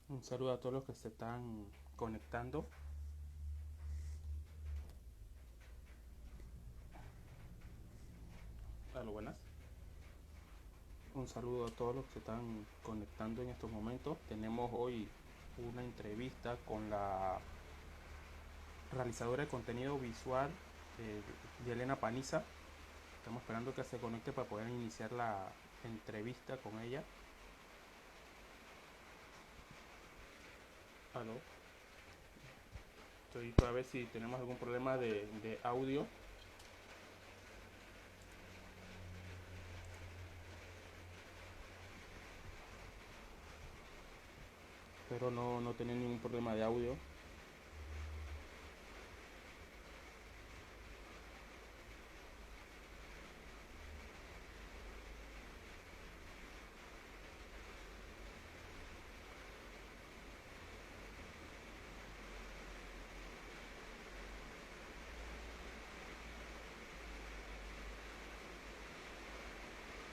Un saludo a todos los que se están conectando. Hola, buenas. Un saludo a todos los que se están conectando en estos momentos. Tenemos hoy una entrevista con la realizadora de contenido visual, Yelena Paniza. Estamos esperando que se conecte para poder iniciar la entrevista con ella. Aló. Estoy para ver si tenemos algún problema de audio. Pero no tener ningún problema de audio.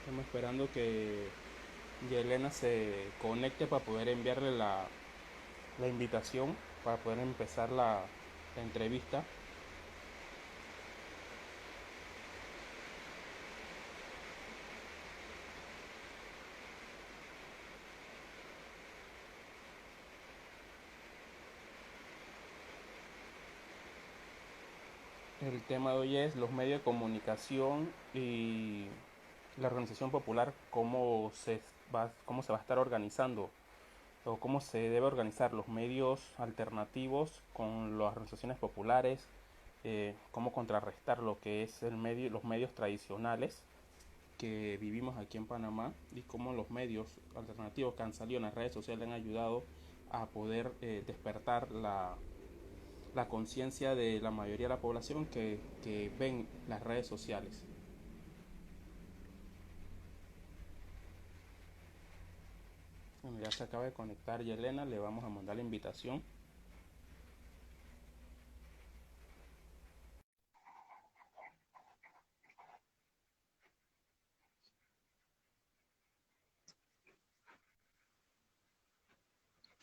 Estamos esperando que Yelena se conecte para poder enviarle la invitación para poder empezar la entrevista. El tema de hoy es los medios de comunicación y la organización popular, cómo se va a estar organizando o cómo se debe organizar los medios alternativos con las organizaciones populares, cómo contrarrestar lo que es los medios tradicionales que vivimos aquí en Panamá y cómo los medios alternativos que han salido en las redes sociales han ayudado a poder despertar la conciencia de la mayoría de la población que ven las redes sociales. Bueno, ya se acaba de conectar Yelena, le vamos a mandar la invitación.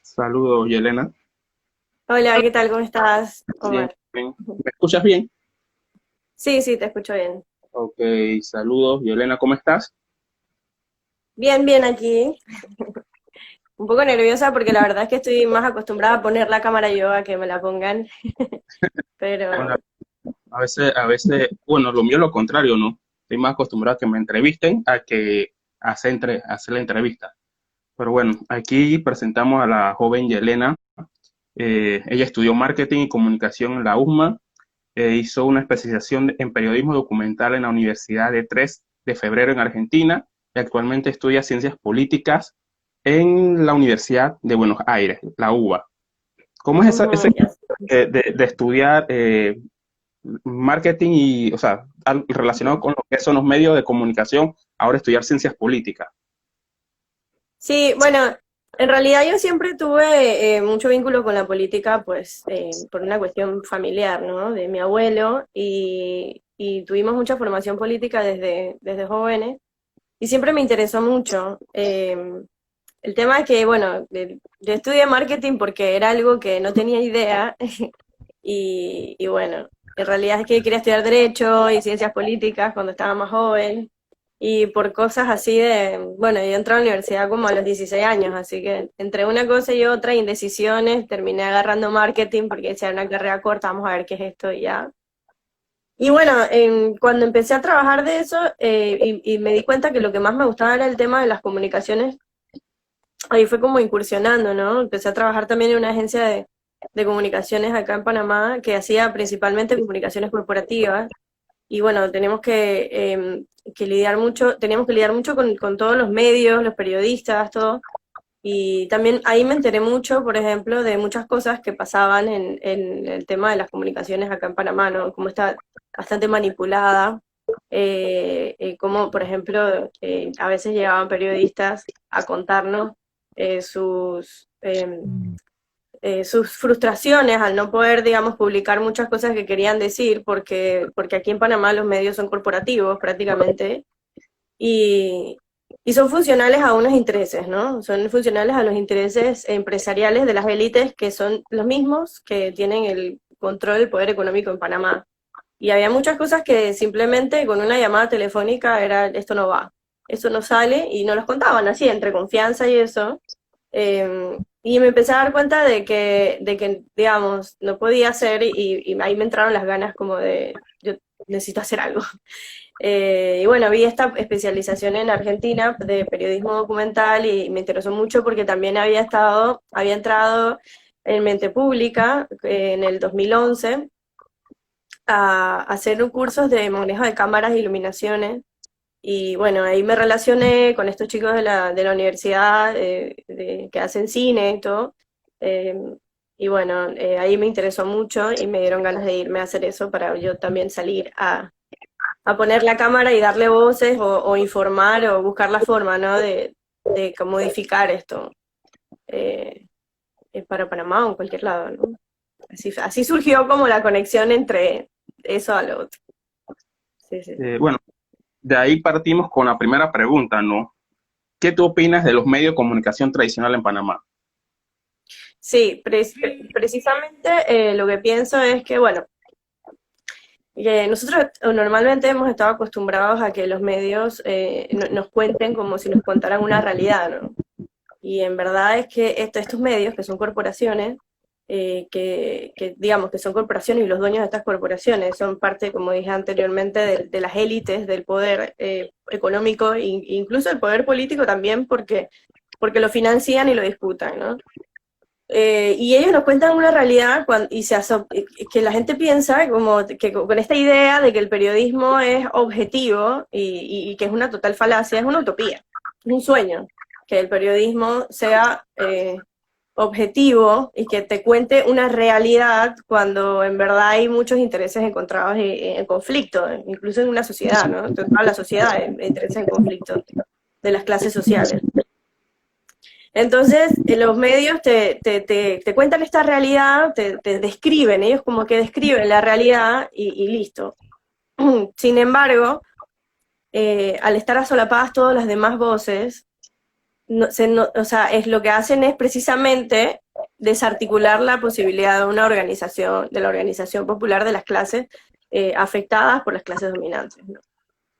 Saludos, Yelena. Hola, ¿qué tal? ¿Cómo estás, Bien, Omar? bien. ¿Me escuchas bien? Sí, sí, te escucho bien. Ok, saludos, Yelena, ¿cómo estás? Bien, bien aquí. Un poco nerviosa porque la verdad es que estoy más acostumbrada a poner la cámara yo a que me la pongan, Bueno, pero bueno, lo mío es lo contrario, ¿no? Estoy más acostumbrado a que me entrevisten a que hacer la entrevista. Pero bueno, aquí presentamos a la joven Yelena. Ella estudió marketing y comunicación en la USMA, hizo una especialización en periodismo documental en la Universidad de 3 de Febrero en Argentina y actualmente estudia ciencias políticas en la Universidad de Buenos Aires, la UBA. ¿Cómo es ese ya sé. de estudiar marketing y, o sea, relacionado con lo que son los medios de comunicación, ahora estudiar ciencias políticas? Sí, bueno, en realidad yo siempre tuve mucho vínculo con la política, pues por una cuestión familiar, ¿no? De mi abuelo y tuvimos mucha formación política desde jóvenes y siempre me interesó mucho. El tema es que, bueno, yo estudié marketing porque era algo que no tenía idea y bueno, en realidad es que quería estudiar Derecho y Ciencias Políticas cuando estaba más joven y por cosas así de, bueno, yo entré a la universidad como a los 16 años, así que entre una cosa y otra, indecisiones, terminé agarrando marketing porque decía era una carrera corta, vamos a ver qué es esto y ya. Y bueno, cuando empecé a trabajar de eso y me di cuenta que lo que más me gustaba era el tema de las comunicaciones, ahí fue como incursionando, ¿no? Empecé a trabajar también en una agencia de comunicaciones acá en Panamá que hacía principalmente comunicaciones corporativas y bueno, teníamos que lidiar mucho con todos los medios, los periodistas, todo. Y también ahí me enteré mucho, por ejemplo, de muchas cosas que pasaban en el tema de las comunicaciones acá en Panamá, ¿no? Cómo está bastante manipulada, cómo, por ejemplo, a veces llegaban periodistas a contarnos eh, sus, eh, sus frustraciones al no poder, digamos, publicar muchas cosas que querían decir, porque aquí en Panamá los medios son corporativos prácticamente, y, y son funcionales a unos intereses, ¿no? Son funcionales a los intereses empresariales de las élites que son los mismos que tienen el control del poder económico en Panamá. Y había muchas cosas que simplemente con una llamada telefónica era, esto no va, esto no sale, y no los contaban así, entre confianza y eso. Y me empecé a dar cuenta de que, digamos, no podía hacer, y ahí me entraron las ganas como de, yo necesito hacer algo. Y bueno, vi esta especialización en Argentina de periodismo documental y me interesó mucho porque también había entrado en Mente Pública en el 2011 a hacer cursos de manejo de cámaras e iluminaciones. Y bueno, ahí me relacioné con estos chicos de la universidad que hacen cine y todo. Eh, y bueno, ahí me interesó mucho y me dieron ganas de irme a hacer eso para yo también salir a poner la cámara y darle voces o informar o buscar la forma, ¿no? de modificar esto para Panamá o en cualquier lado, ¿no? Así surgió como la conexión entre eso a lo otro. Sí, sí. Bueno, de ahí partimos con la primera pregunta, ¿no? ¿Qué tú opinas de los medios de comunicación tradicional en Panamá? Sí, precisamente lo que pienso es que, bueno, nosotros normalmente hemos estado acostumbrados a que los medios nos cuenten como si nos contaran una realidad, ¿no? Y en verdad es que estos medios, que son corporaciones, digamos que son corporaciones y los dueños de estas corporaciones son parte, como dije anteriormente, de las élites del poder económico e incluso el poder político también, porque lo financian y lo disputan, ¿no? Y ellos nos cuentan una realidad que la gente piensa como que con esta idea de que el periodismo es objetivo y que es una total falacia, es una utopía, es un sueño, que el periodismo sea objetivo y que te cuente una realidad cuando en verdad hay muchos intereses encontrados en conflicto, incluso en una sociedad, ¿no? En toda la sociedad hay intereses en conflicto de las clases sociales. Entonces, los medios te cuentan esta realidad, te describen, ellos como que describen la realidad y listo. Sin embargo, al estar asolapadas todas las demás voces, o sea, lo que hacen es precisamente desarticular la posibilidad de una organización, de la organización popular de las clases afectadas por las clases dominantes, ¿no?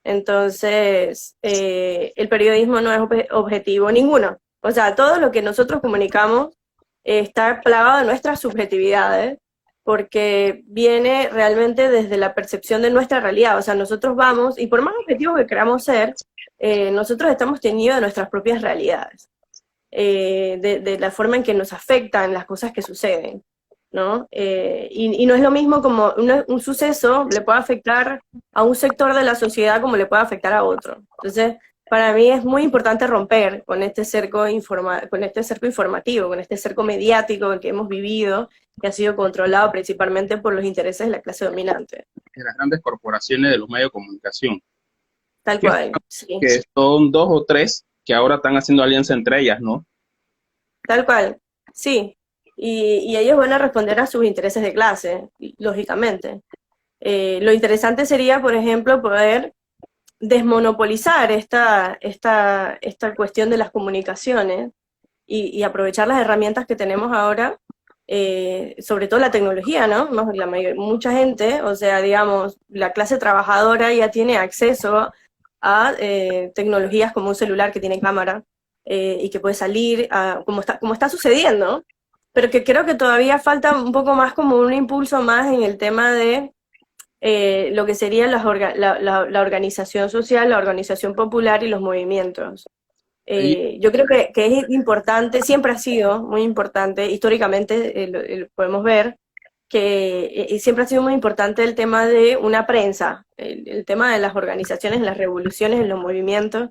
Entonces, el periodismo no es objetivo ninguno. O sea, todo lo que nosotros comunicamos está plagado de nuestras subjetividades, porque viene realmente desde la percepción de nuestra realidad. O sea, nosotros vamos, y por más objetivos que queramos ser, nosotros estamos tenidos de nuestras propias realidades, de la forma en que nos afectan las cosas que suceden, ¿no? Y no es lo mismo como un suceso le puede afectar a un sector de la sociedad como le puede afectar a otro. Entonces, para mí es muy importante romper con este cerco informativo, con este cerco mediático que hemos vivido, que ha sido controlado principalmente por los intereses de la clase dominante. De las grandes corporaciones de los medios de comunicación. Tal cual, sí. Que son dos o tres que ahora están haciendo alianza entre ellas, ¿no? Tal cual, sí. Y ellos van a responder a sus intereses de clase, lógicamente. Lo interesante sería, por ejemplo, poder desmonopolizar esta cuestión de las comunicaciones y aprovechar las herramientas que tenemos ahora, sobre todo la tecnología, ¿no? Mucha gente, o sea, digamos, la clase trabajadora ya tiene acceso a tecnologías como un celular que tiene cámara y que puede salir, como está sucediendo, pero que creo que todavía falta un poco más como un impulso más en el tema de lo que sería la organización social, la organización popular y los movimientos. Yo creo que es importante, siempre ha sido muy importante, históricamente lo podemos ver, que siempre ha sido muy importante el tema de una prensa, el tema de las organizaciones, las revoluciones, en los movimientos.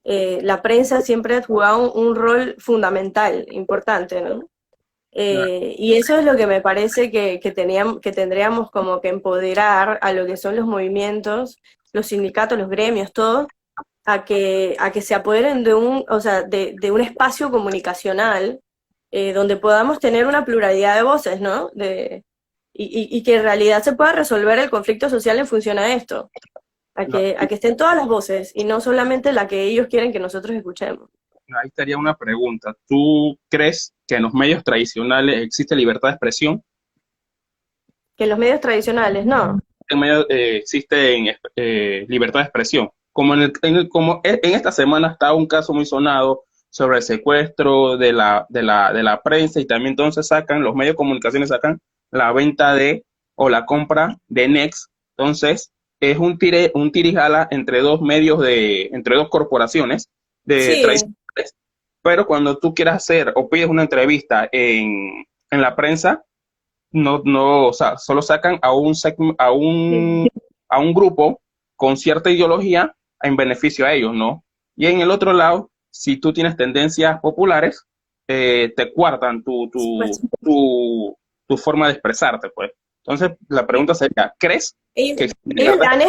La prensa siempre ha jugado un rol fundamental, importante, ¿no? Y eso es lo que me parece que tendríamos como que empoderar a lo que son los movimientos, los sindicatos, los gremios, todo, a que se apoderen de un espacio comunicacional donde podamos tener una pluralidad de voces, ¿no? Y que en realidad se pueda resolver el conflicto social en función a esto. No, a que estén todas las voces y no solamente la que ellos quieren que nosotros escuchemos. ahí estaría una pregunta. ¿Tú crees que en los medios tradicionales existe libertad de expresión? Que en los medios tradicionales, no. En medios existe libertad de expresión. Como como en esta semana está un caso muy sonado sobre el secuestro de la prensa y también entonces sacan, los medios de comunicación sacan la venta de o la compra de Next. Entonces es un tirijala entre dos medios entre dos corporaciones de Sí, tradicionales. Pero cuando tú quieras hacer o pides una entrevista en la prensa, o sea, solo sacan sí. a un grupo con cierta ideología en beneficio a ellos, ¿no? Y en el otro lado, si tú tienes tendencias populares, te cuartan Pues tu forma de expresarte, pues. Entonces, la pregunta sería, ¿crees que ellos, existe libertad?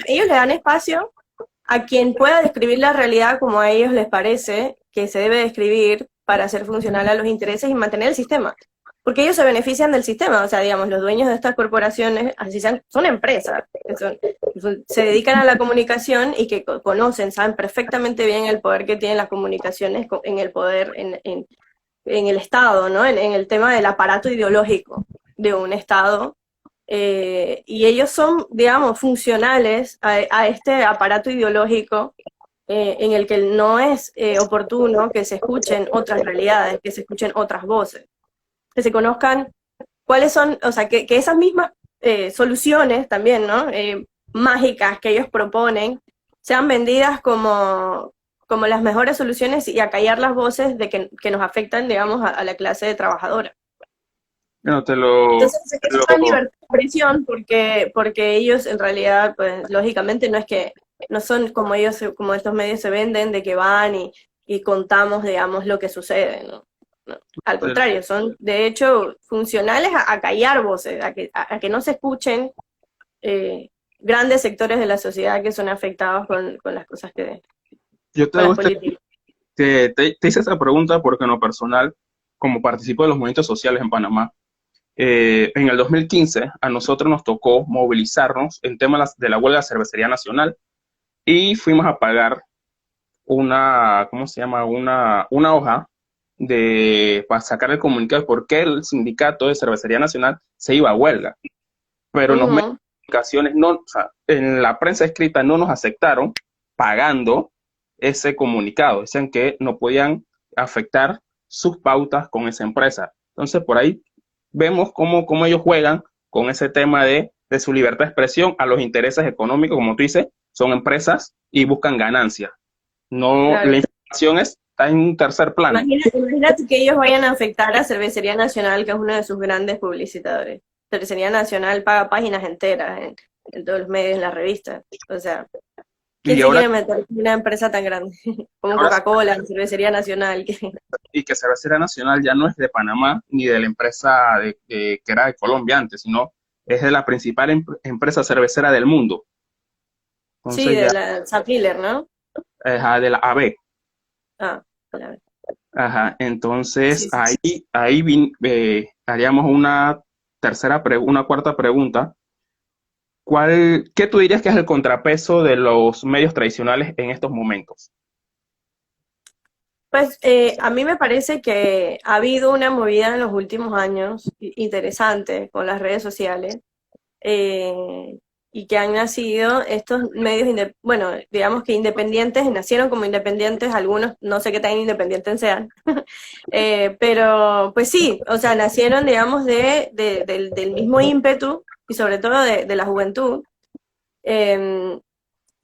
ellos le dan espacio a quien pueda describir la realidad como a ellos les parece que se debe describir para hacer funcional a los intereses y mantener el sistema. Porque ellos se benefician del sistema, o sea, digamos, los dueños de estas corporaciones, así sean, son empresas, se dedican a la comunicación y que conocen, saben perfectamente bien el poder que tienen las comunicaciones en el poder, en el Estado, ¿no? En el tema del aparato ideológico de un Estado, y ellos son, digamos, funcionales a este aparato ideológico en el que no es oportuno que se escuchen otras realidades, que se escuchen otras voces, que se conozcan cuáles son, o sea, que esas mismas soluciones también, ¿no? Mágicas que ellos proponen sean vendidas como las mejores soluciones y acallar las voces de que nos afectan, digamos, a la clase trabajadora. Bueno, Entonces, te eso está en lo, libertad de expresión porque ellos en realidad, pues lógicamente no es que, no son como ellos, como estos medios se venden, de que van y contamos, digamos, lo que sucede, ¿no? No. Al te contrario, son de hecho funcionales a callar voces, a que no se escuchen grandes sectores de la sociedad que son afectados con las cosas yo te con hago las políticas. te hice esa pregunta porque en lo personal, como participo de los movimientos sociales en Panamá, en el 2015 a nosotros nos tocó movilizarnos en temas de la huelga de cervecería nacional y fuimos a pagar ¿cómo se llama? Una hoja para sacar el comunicado de por qué el sindicato de cervecería nacional se iba a huelga. Pero los medios Ujú. de comunicaciones no, o sea, en la prensa escrita no nos aceptaron pagando ese comunicado. Decían que no podían afectar sus pautas con esa empresa. Entonces, por ahí vemos cómo ellos juegan con ese tema de su libertad de expresión a los intereses económicos, como tú dices, son empresas y buscan ganancias. No, la Claro. información está en un tercer plano. Imagínate que ellos vayan a afectar a Cervecería Nacional, que es uno de sus grandes publicitadores. Cervecería Nacional paga páginas enteras en todos los medios, en las revistas. O sea, ¿quién Y se ahora, quiere meter en una empresa tan grande como ahora Coca-Cola, Cervecería Nacional? y que Cervecería Nacional ya no es de Panamá ni de la empresa que era de Colombia antes, sino es de la principal empresa cervecera del mundo. Sí, Entonces de ya la Sapiller, ¿no? de la AB. Ah, claro. Ajá, entonces Sí, sí. haríamos una una cuarta pregunta. ¿Qué tú dirías que es el contrapeso de los medios tradicionales en estos momentos? Pues a mí me parece que ha habido una movida en los últimos años interesante con las redes sociales, eh, y que han nacido estos medios, bueno, digamos que independientes, nacieron como independientes, algunos no sé qué tan independientes sean, pero pues sí, o sea, nacieron, digamos, del mismo ímpetu y sobre todo de la juventud. Eh,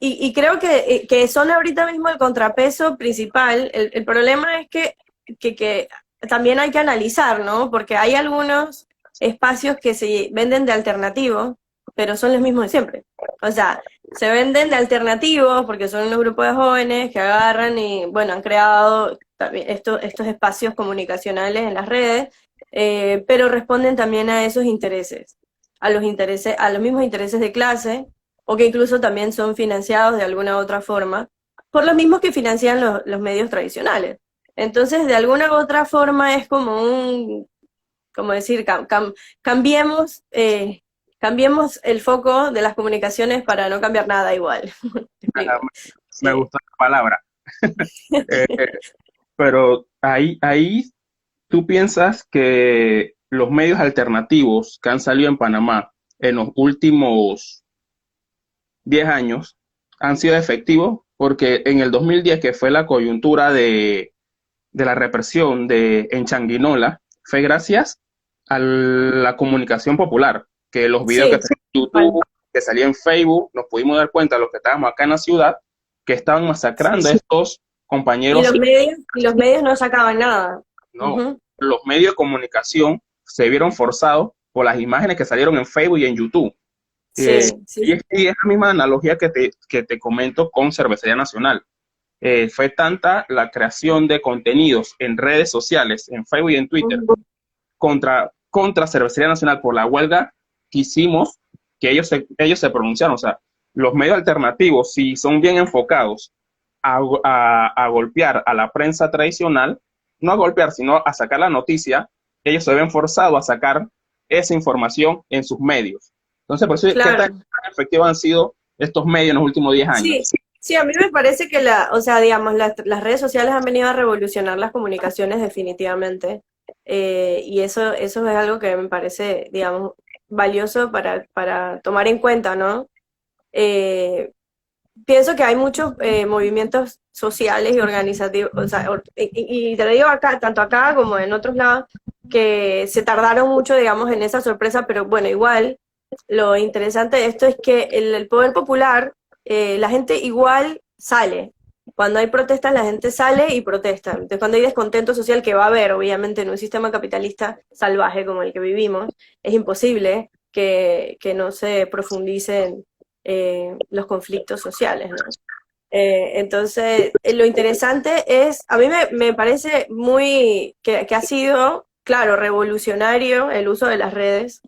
y creo que son ahorita mismo el contrapeso principal. El problema es que también hay que analizar, ¿no? Porque hay algunos espacios que se venden de alternativos, pero son los mismos de siempre. O sea, se venden de alternativos porque son unos grupos de jóvenes que agarran y, bueno, han creado también estos espacios comunicacionales en las redes, pero responden también a esos intereses, a los mismos intereses de clase, o que incluso también son financiados de alguna u otra forma por los mismos que financian los medios tradicionales. Entonces, de alguna u otra forma es como como decir, cambiemos cambiemos el foco de las comunicaciones para no cambiar nada igual. ¿Te Ah, explico? me Sí. gusta la palabra. Eh, pero ahí tú piensas que los medios alternativos que han salido en Panamá en los últimos 10 años han sido efectivos, porque en el 2010, que fue la coyuntura de la represión en Changuinola, fue gracias a la comunicación popular, que los videos que Sí, salían en vale. YouTube, que salían en Facebook, nos pudimos dar cuenta, los que estábamos acá en la ciudad, que estaban masacrando a Sí. estos Y compañeros. los medios no sacaban nada. No, Ujú. los medios de comunicación se vieron forzados por las imágenes que salieron en Facebook y en YouTube. Sí, sí, Y es la misma analogía que te comento con Cervecería Nacional. Fue tanta la creación de contenidos en redes sociales, en Facebook y en Twitter, ujú. contra Cervecería Nacional por la huelga que hicimos, que ellos se pronunciaron. O sea, los medios alternativos, si son bien enfocados a golpear a la prensa tradicional, no a golpear, sino a sacar la noticia, ellos se ven forzados a sacar esa información en sus medios. Entonces, por eso, ¿qué tan Claro. efectivos han sido estos medios en los últimos 10 Sí, años? sí, a mí me parece que o sea, digamos, las redes sociales han venido a revolucionar las comunicaciones definitivamente. Y eso es algo que me parece, digamos, valioso para tomar en cuenta, ¿no? Eh, Pienso que hay muchos movimientos sociales y organizativos, o sea, y te lo digo acá, tanto acá como en otros lados, que se tardaron mucho, digamos, en esa sorpresa, pero bueno, igual, lo interesante de esto es que el poder popular, la gente igual sale. Cuando hay protestas, la gente sale y protesta. Entonces, cuando hay descontento social, que va a haber, obviamente, en un sistema capitalista salvaje como el que vivimos, es imposible que no se profundicen los conflictos sociales, ¿no? Entonces, lo interesante es, a mí me parece muy, que ha sido, claro, revolucionario el uso de las redes,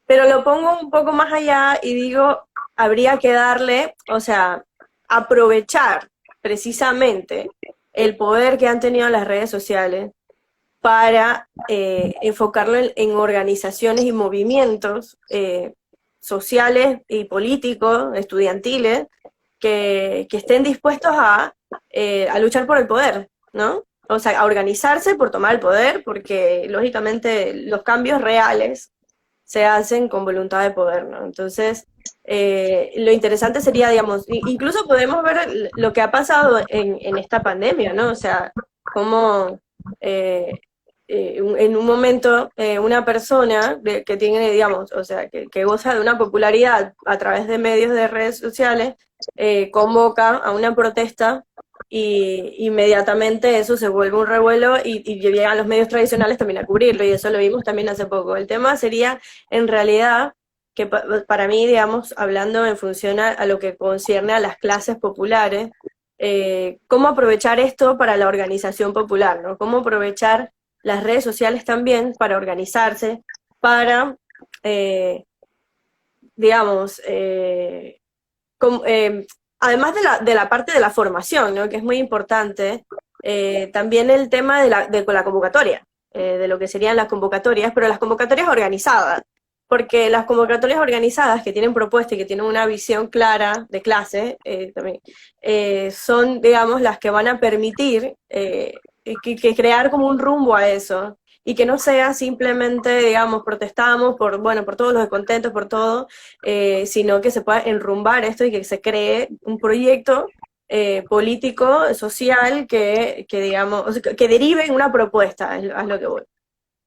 pero lo pongo un poco más allá y digo, habría que darle, o sea, aprovechar precisamente el poder que han tenido las redes sociales para enfocarlo en organizaciones y movimientos sociales y políticos, estudiantiles, que estén dispuestos a luchar por el poder, ¿no? O sea, a organizarse por tomar el poder, porque lógicamente los cambios reales se hacen con voluntad de poder, ¿no? Entonces, lo interesante sería, digamos, incluso podemos ver lo que ha pasado en esta pandemia, ¿no? O sea, cómo eh, en un momento una persona que tiene, digamos, o sea, que goza de una popularidad a través de medios de redes sociales, convoca a una protesta y inmediatamente eso se vuelve un revuelo y llegan los medios tradicionales también a cubrirlo y eso lo vimos también hace poco. El tema sería, en realidad, que para mí, digamos, hablando en función a lo que concierne a las clases populares, cómo aprovechar esto para la organización popular, ¿no? Cómo aprovechar las redes sociales también para organizarse, para, eh, digamos, com, además de la parte de la formación, ¿no? Que es muy importante, también el tema de la convocatoria, de lo que serían las convocatorias, pero las convocatorias organizadas, porque las convocatorias organizadas que tienen propuesta y que tienen una visión clara de clase, también, son, digamos, las que van a permitir que crear como un rumbo a eso y que no sea simplemente, digamos, protestamos por, bueno, por todos los descontentos, por todo, sino que se pueda enrumbar esto y que se cree un proyecto político, social, que digamos, o sea, que derive en una propuesta, es lo que voy.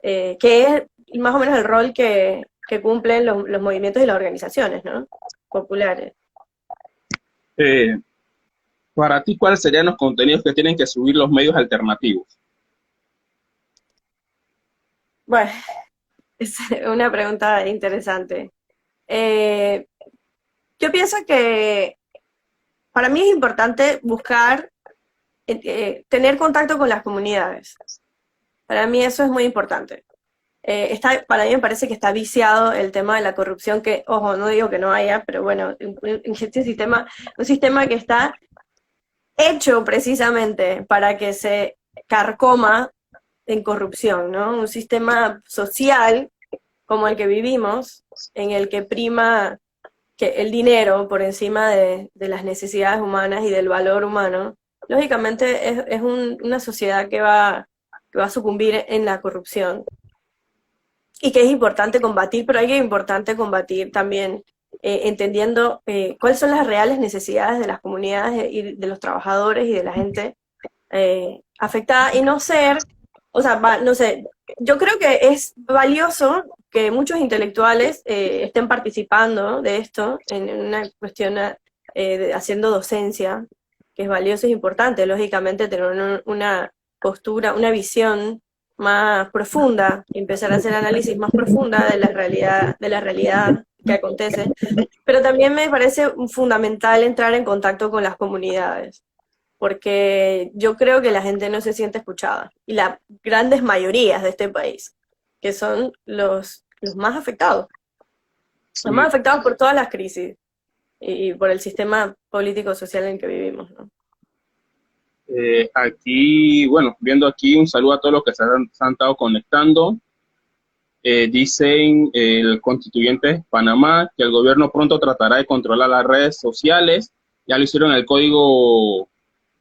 Que es más o menos el rol que cumplen los movimientos y las organizaciones, ¿no? Populares. Eh, para ti, ¿cuáles serían los contenidos que tienen que subir los medios alternativos? Bueno, es una pregunta interesante. Eh, yo pienso que para mí es importante buscar, tener contacto con las comunidades. Para mí eso es muy importante. Para mí me parece que está viciado el tema de la corrupción, que, ojo, no digo que no haya, pero bueno, en este sistema, un sistema que está hecho precisamente para que se carcoma en corrupción, ¿no? Un sistema social como el que vivimos, en el que prima que el dinero por encima de las necesidades humanas y del valor humano, lógicamente es una sociedad que va a sucumbir en la corrupción y que es importante combatir, pero hay que importante combatir también entendiendo cuáles son las reales necesidades de las comunidades y de los trabajadores y de la gente afectada y no ser, o sea, no sé, yo creo que es valioso que muchos intelectuales estén participando de esto en una cuestión haciendo docencia, que es valioso y importante, lógicamente, tener una postura, una visión más profunda, empezar a hacer análisis más profunda de la realidad que acontece, pero también me parece fundamental entrar en contacto con las comunidades, porque yo creo que la gente no se siente escuchada, y las grandes mayorías de este país, que son los más afectados, los más Sí. afectados por todas las crisis y por el sistema político-social en que vivimos, ¿no? Aquí, bueno, viendo aquí, un saludo a todos los que se han estado conectando. Dicen el constituyente de Panamá que el gobierno pronto tratará de controlar las redes sociales. Ya lo hicieron en el código,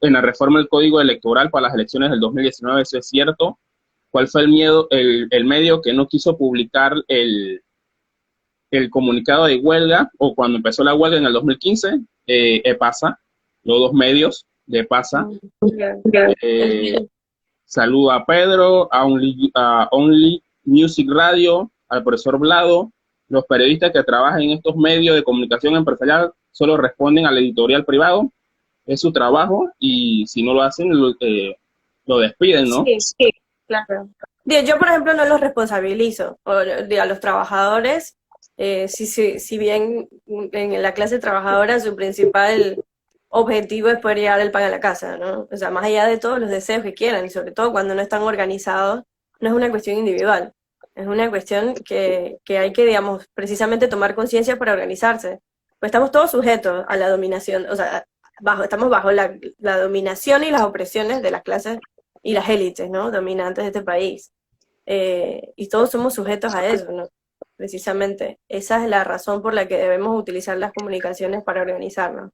en la reforma del código electoral para las elecciones del 2019, eso es cierto. ¿Cuál fue el miedo, el medio que no quiso publicar el comunicado de huelga o cuando empezó la huelga en el 2015? EPASA, los dos medios de EPASA. Saludo a Pedro, a Only Music Radio, al profesor Vlado. Los periodistas que trabajan en estos medios de comunicación empresarial solo responden al editorial privado, es su trabajo y si no lo hacen lo despiden, ¿no? Sí, sí, claro. Yo, por ejemplo, no los responsabilizo. A los trabajadores, si bien en la clase trabajadora su principal objetivo es poder llevar el pan a la casa, ¿no? O sea, más allá de todos los deseos que quieran, y sobre todo cuando no están organizados, no es una cuestión individual, es una cuestión que hay que, digamos, precisamente tomar conciencia para organizarse. Pues estamos todos sujetos a la dominación, o sea, estamos bajo la dominación y las opresiones de las clases y las élites, ¿no? Dominantes de este país. Y todos somos sujetos a eso, ¿no? Precisamente. Esa es la razón por la que debemos utilizar las comunicaciones para organizarnos.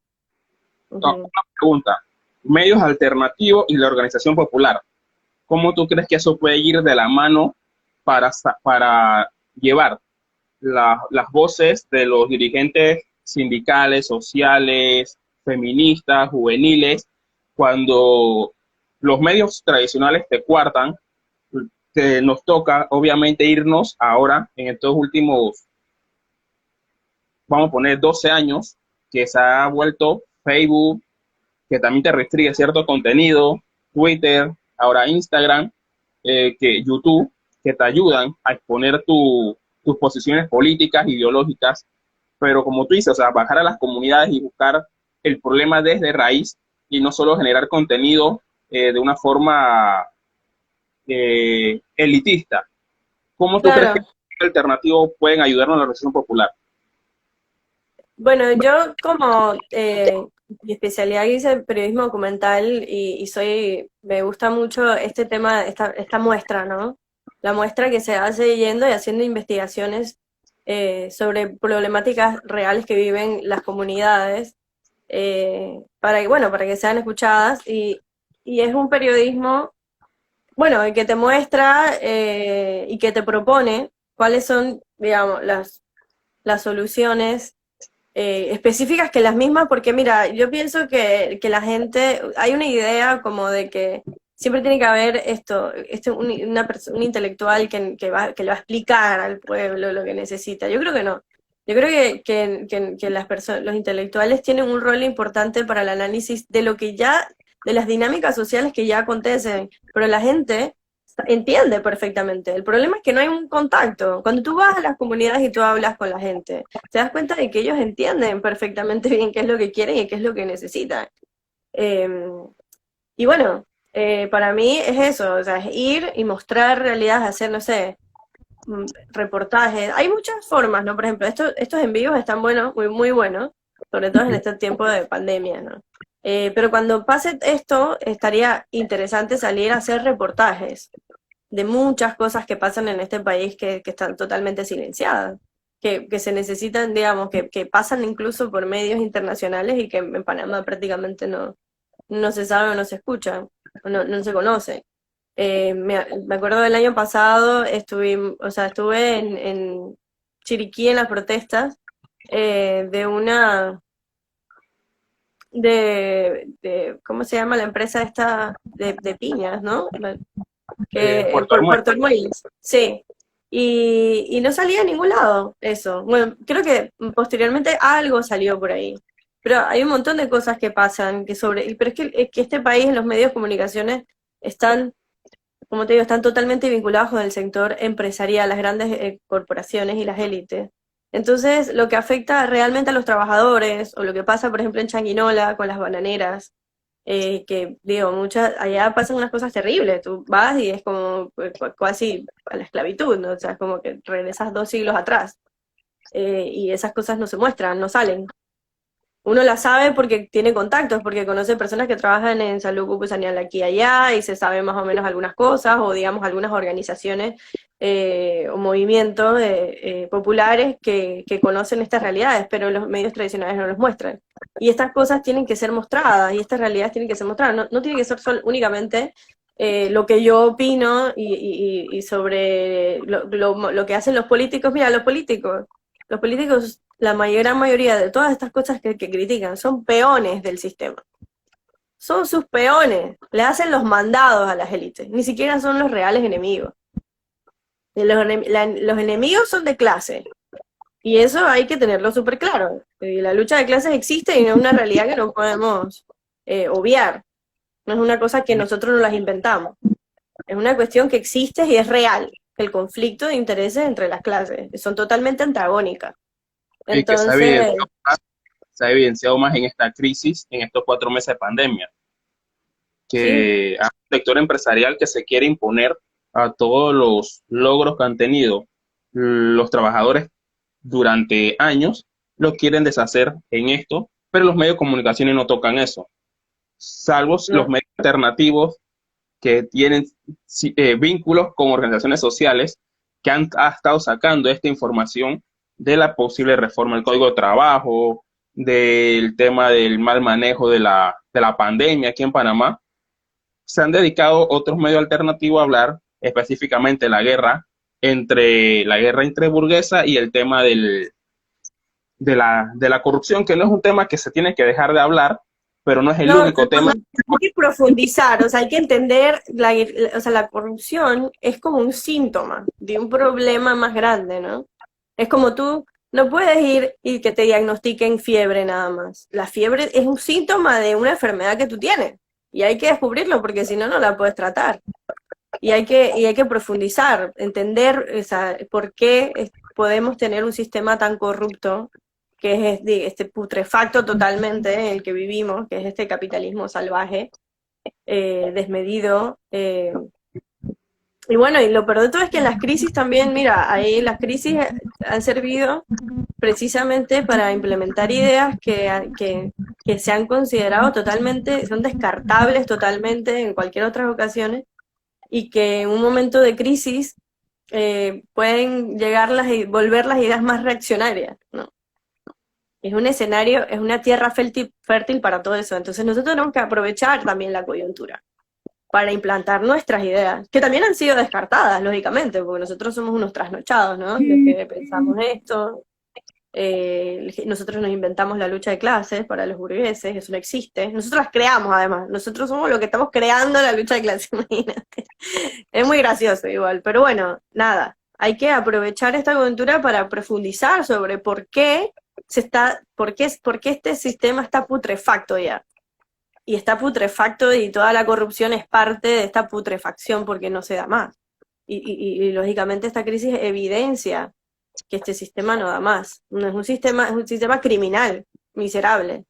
No, una pregunta. Medios alternativos y la organización popular. ¿Cómo tú crees que eso puede ir de la mano para llevar las voces de los dirigentes sindicales, sociales, feministas, juveniles, cuando los medios tradicionales te cuartan? Nos toca obviamente irnos ahora en estos últimos, vamos a poner 12 años, que se ha vuelto Facebook, que también te restringe cierto contenido, Twitter, ahora Instagram, que YouTube, que te ayudan a exponer tus posiciones políticas, ideológicas, pero como tú dices, o sea, bajar a las comunidades y buscar el problema desde raíz y no solo generar contenido de una forma elitista. ¿Cómo tú crees que Claro. los alternativos pueden ayudarnos a la organización popular? Bueno, yo como mi especialidad hice periodismo documental me gusta mucho este tema, esta muestra, ¿no? La muestra que se hace yendo y haciendo investigaciones sobre problemáticas reales que viven las comunidades, para que sean escuchadas y es un periodismo, bueno, el que te muestra y que te propone cuáles son, digamos, las soluciones específicas que las mismas, porque mira, yo pienso que la gente, hay una idea como de que siempre tiene que haber un intelectual que le va a explicar al pueblo lo que necesita. Yo creo que no. Yo creo que los intelectuales tienen un rol importante para el análisis de lo que ya, de las dinámicas sociales que ya acontecen, pero la gente entiende perfectamente. El problema es que no hay un contacto. Cuando tú vas a las comunidades y tú hablas con la gente, te das cuenta de que ellos entienden perfectamente bien qué es lo que quieren y qué es lo que necesitan. Eh, y bueno, para mí es eso, o sea, es ir y mostrar realidades, hacer, no sé, reportajes. Hay muchas formas, ¿no? Por ejemplo, estos en vivos están buenos, muy, muy buenos, sobre todo en este tiempo de pandemia, ¿no? Pero cuando pase esto, estaría interesante salir a hacer reportajes de muchas cosas que pasan en este país que están totalmente silenciadas, que se necesitan, digamos, que pasan incluso por medios internacionales y que en Panamá prácticamente no se sabe o no se escucha, o no se conoce. Me acuerdo del año pasado, estuve en Chiriquí en las protestas de ¿cómo se llama la empresa esta de piñas, ¿no? Que Puerto Armuelles. Puerto Armuelles, sí. Y no salía a ningún lado eso. Bueno, creo que posteriormente algo salió por ahí. Pero hay un montón de cosas que pasan, pero es que este país en los medios de comunicaciones están, como te digo, están totalmente vinculados con el sector empresarial, las grandes corporaciones y las élites. Entonces, lo que afecta realmente a los trabajadores, o lo que pasa, por ejemplo, en Changuinola con las bananeras, que digo, allá pasan unas cosas terribles, tú vas y es como casi a la esclavitud, ¿no? O sea, es como que regresas 2 siglos atrás, y esas cosas no se muestran, no salen. Uno la sabe porque tiene contactos, porque conoce personas que trabajan en salud ocupacional aquí y allá y se sabe más o menos algunas cosas o digamos algunas organizaciones o movimientos populares que conocen estas realidades, pero los medios tradicionales no los muestran. Y estas cosas tienen que ser mostradas y estas realidades tienen que ser mostradas. No tiene que ser únicamente lo que yo opino y sobre lo que hacen los políticos. Mira, los políticos, la gran mayoría de todas estas cosas que critican son peones del sistema. Son sus peones, le hacen los mandados a las élites, ni siquiera son los reales enemigos. Los enemigos son de clase, y eso hay que tenerlo súper claro. La lucha de clases existe y no es una realidad que no podemos obviar. No es una cosa que nosotros nos las inventamos. Es una cuestión que existe y es real. El conflicto de intereses entre las clases son totalmente antagónicas. Y que Entonces, se ha evidenciado más en esta crisis, en estos 4 meses de pandemia, sí, que hay un sector empresarial que se quiere imponer a todos los logros que han tenido los trabajadores durante años, lo quieren deshacer en esto, pero los medios de comunicación no tocan eso, salvo los no. medios alternativos que tienen vínculos con organizaciones sociales que han estado sacando esta información de la posible reforma del Código de Trabajo, del tema del mal manejo de la pandemia aquí en Panamá. Se han dedicado otros medios alternativos a hablar específicamente de la guerra entre burguesa y el tema de la corrupción, que no es un tema que se tiene que dejar de hablar, pero no es el No, único tema. hay que profundizar, o sea, hay que entender, o sea, la corrupción es como un síntoma de un problema más grande, ¿no? Es como tú no puedes ir y que te diagnostiquen fiebre nada más. La fiebre es un síntoma de una enfermedad que tú tienes y hay que descubrirlo porque si no, no la puedes tratar. Y hay que profundizar, entender, o sea, por qué podemos tener un sistema tan corrupto que es este putrefacto totalmente en el que vivimos, que es este capitalismo salvaje, desmedido. Y bueno, y lo peor de todo es que en las crisis también, mira, ahí las crisis han servido precisamente para implementar ideas que se han considerado totalmente, son descartables totalmente en cualquier otras ocasiones, y que en un momento de crisis pueden volver las ideas más reaccionarias, ¿no? Es un escenario, es una tierra fértil para todo eso. Entonces nosotros tenemos que aprovechar también la coyuntura para implantar nuestras ideas, que también han sido descartadas, lógicamente, porque nosotros somos unos trasnochados, ¿no? Los que pensamos esto. Nosotros nos inventamos la lucha de clases para los burgueses, eso no existe. Nosotros las creamos, además. Nosotros somos los que estamos creando la lucha de clases, imagínate. Es muy gracioso igual, pero bueno, nada. Hay que aprovechar esta coyuntura para profundizar sobre por qué este sistema está putrefacto ya. Y está putrefacto y toda la corrupción es parte de esta putrefacción porque no se da más. Y lógicamente esta crisis evidencia que este sistema no da más. No es es un sistema criminal, miserable.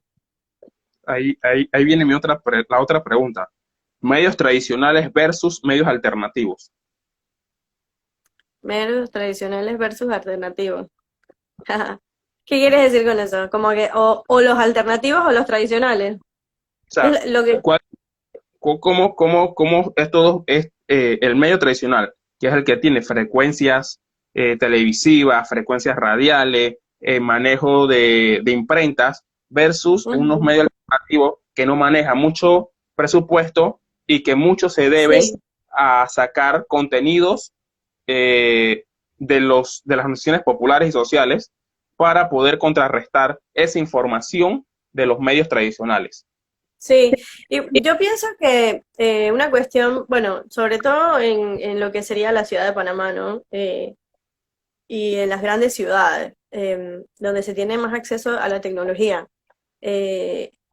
Ahí viene la otra pregunta. Medios tradicionales versus medios alternativos. Medios tradicionales versus alternativos. ¿Qué quieres decir con eso? Como que o los alternativos o los tradicionales. O sea, Es lo que, ¿cómo es el medio tradicional? que es el que tiene frecuencias televisivas, frecuencias radiales, manejo de imprentas, versus unos Ujú. medios alternativos que no manejan mucho presupuesto y que muchos se deben Sí, a sacar contenidos eh, de las organizaciones populares y sociales para poder contrarrestar esa información de los medios tradicionales. sí. Y yo pienso que una cuestión, bueno, sobre todo en lo que sería la ciudad de Panamá, ¿no? Y en las grandes ciudades, donde se tiene más acceso a la tecnología.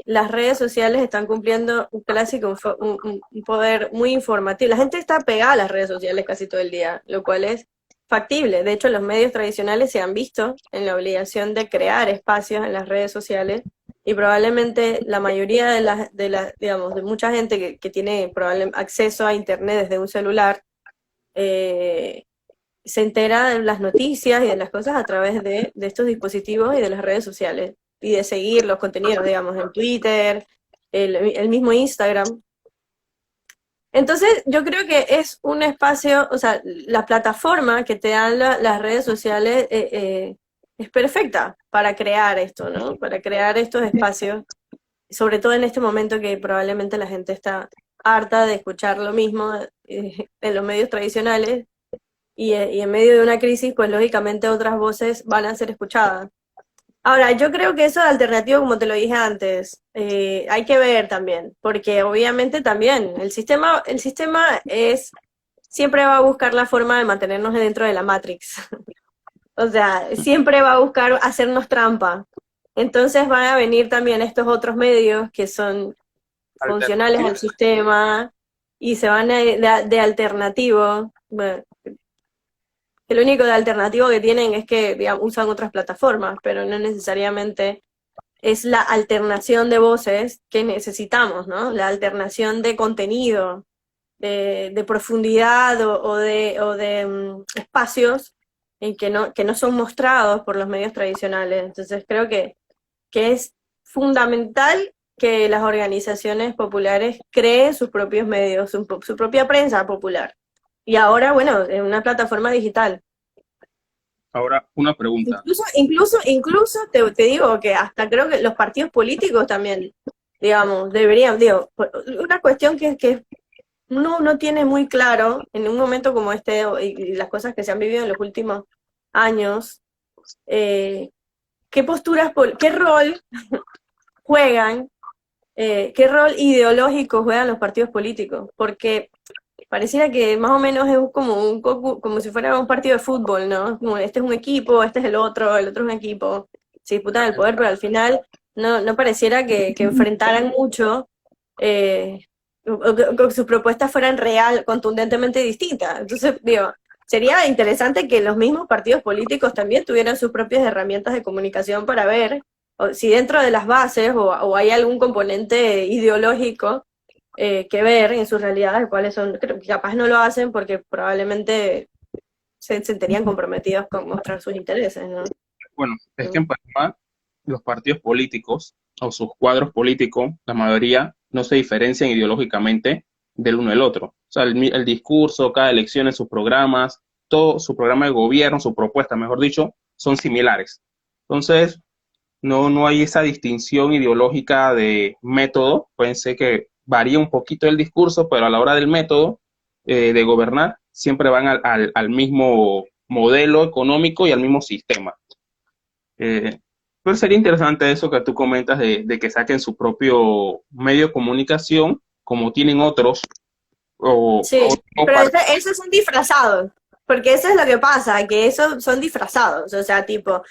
Las redes sociales están cumpliendo un clásico, un poder muy informativo. La gente está pegada a las redes sociales casi todo el día, lo cual es factible. De hecho, los medios tradicionales se han visto en la obligación de crear espacios en las redes sociales y probablemente la mayoría digamos, de mucha gente que tiene acceso a Internet desde un celular, eh, se entera de las noticias y de las cosas a través de estos dispositivos y de las redes sociales y de seguir los contenidos, digamos, en Twitter, el mismo Instagram. Entonces, yo creo que es un espacio, o sea, la plataforma que te dan las redes sociales es perfecta para crear esto, ¿no? Para crear estos espacios, sobre todo en este momento que probablemente la gente está harta de escuchar lo mismo en los medios tradicionales y en medio de una crisis, pues lógicamente otras voces van a ser escuchadas. Ahora, yo creo que eso de alternativo, como te lo dije antes, hay que ver también, porque obviamente también el sistema siempre va a buscar la forma de mantenernos dentro de la Matrix. O sea, siempre va a buscar hacernos trampa. Entonces van a venir también estos otros medios que son funcionales al Alternativas. sistema y se van de alternativo. Bueno, que lo único de alternativo que tienen es que, digamos, usan otras plataformas, pero no necesariamente es la alternación de voces que necesitamos, ¿no? La alternación de contenido, de profundidad o de espacios en que no son mostrados por los medios tradicionales. Entonces creo que es fundamental que las organizaciones populares creen sus propios medios, su propia prensa popular. Y ahora, bueno, en una plataforma digital. Ahora, una pregunta. Incluso te digo que hasta creo que los partidos políticos también, digamos, deberían, digo, una cuestión que uno no tiene muy claro en un momento como este y las cosas que se han vivido en los últimos años, qué posturas, qué rol juegan, qué rol ideológico juegan los partidos políticos, porque pareciera que más o menos es como si fuera un partido de fútbol, ¿no? Como este es un equipo, este es el otro es un equipo, se disputan el poder, pero al final no pareciera que enfrentaran mucho, o que sus propuestas fueran contundentemente distintas. Entonces, digo, sería interesante que los mismos partidos políticos también tuvieran sus propias herramientas de comunicación para ver si dentro de las bases o hay algún componente ideológico que ver en sus realidades cuáles son. Creo que capaz no lo hacen porque probablemente se sentirían comprometidos con mostrar sus intereses, ¿no? Bueno, es que en Panamá los partidos políticos o sus cuadros políticos, la mayoría, no se diferencian ideológicamente del uno del otro. O sea, el discurso, cada elección en sus programas, todo su programa de gobierno, su propuesta, mejor dicho, son similares. Entonces, no hay esa distinción ideológica de método. Pueden ser que varía un poquito el discurso, pero a la hora del método de gobernar, siempre van al mismo modelo económico y al mismo sistema. Eh, pero sería interesante eso que tú comentas de que saquen su propio medio de comunicación, como tienen otros, o Sí, pero esos son disfrazados, porque eso es lo que pasa, que esos son disfrazados, o sea, tipo,